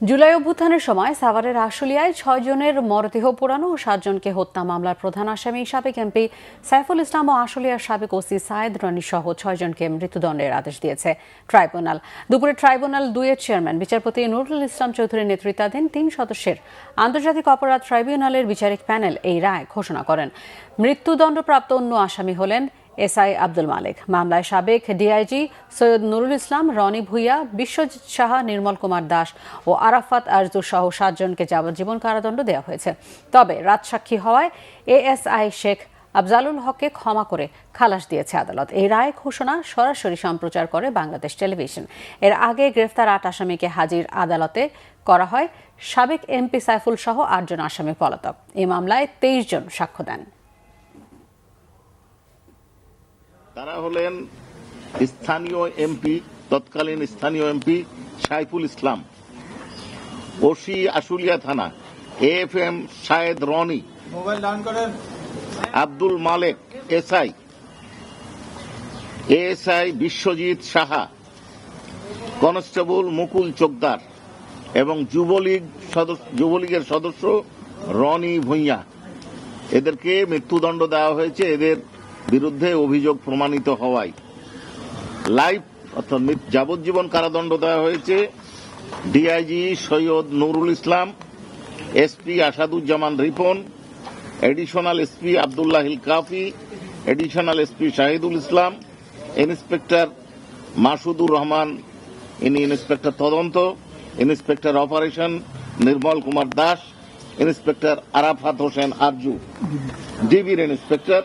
জুলাই অভ্যুত্থানের সময় সাভারের আশুলিয়ায় ৬ জনের মরদেহ পোড়ানো ও ৭ জনকে হত্যা মামলার প্রধান আসামি সাবেক এমপি সাইফুল ইসলাম ও আশুলিয়ার সাবেক ওসি সায়েদ রনি সহ ৬ জনকে মৃত্যুদণ্ডের আদেশ দিয়েছে ট্রাইব্যুনাল। দুপুরে ট্রাইব্যুনাল ২-এর চেয়ারম্যান বিচারপতি নুরুল ইসলাম চৌধুরীর নেতৃত্বাধীন ৩ সদস্যের আন্তর্জাতিক অপরাধ ট্রাইব্যুনালের বিচারিক প্যানেল এই রায় ঘোষণা করেন। মৃত্যুদণ্ডপ্রাপ্ত অন্য আসামি হলেন এসআই আব্দুল মালিক। মামলায় সাবেক ডিআইজি সৈয়দ নুরুল ইসলাম, রনি ভূঁইয়া, বিশ্বজিৎ সাহা, নির্মল কুমার দাস ও আরাফাত আরজু সহ ৭ জনকে যাবজ্জীবন কারাদণ্ড দেওয়া হয়েছে। তবে রাজসাক্ষী হওয়ায় এএসআই শেখ আফজালুল হককে ক্ষমা করে খালাস দিয়েছে আদালত। এই রায় ঘোষণা সরাসরি সম্প্রচার করে বাংলাদেশ টেলিভিশন। এর আগে গ্রেফতার ৮ আসামিকে হাজির আদালতে করা হয়। সাবেক এমপি সাইফুল সহ ৮ জন আসামি পলাতক। এই মামলায় ২৩ জন সাক্ষ্য দেন। তারা হলেন স্থানীয় এমপি, তৎকালীন স্থানীয় এমপি সাইফুল ইসলাম, ওসি আশুলিয়া থানা এএফএম সায়েদ রনি, আব্দুল মালেক এএসআই বিশ্বজিৎ সাহা, কনস্টেবল মুকুল চোকদার এবং যুবলীগের সদস্য রনি ভূঁইয়া। এদেরকে মৃত্যুদণ্ড দেওয়া হয়েছে এদের বিরুদ্ধে অভিযোগ প্রমাণিত হওয়ায়। লাইফ অর্থাৎ যাবজ্জীবন কারাদণ্ড দেওয়া হয়েছে DIG Syed Nurul Islam, SP Asaduzzaman Ripon, additional SP Abdullahil Kafi, additional SP Shahidul Islam, inspector Masudur Rahman, ইনি ইন্সপেক্টর তদন্ত, inspector operation Nirmal Kumar Das, inspector Arafat Hossain Arju, ডিবির ইন্সপেক্টর।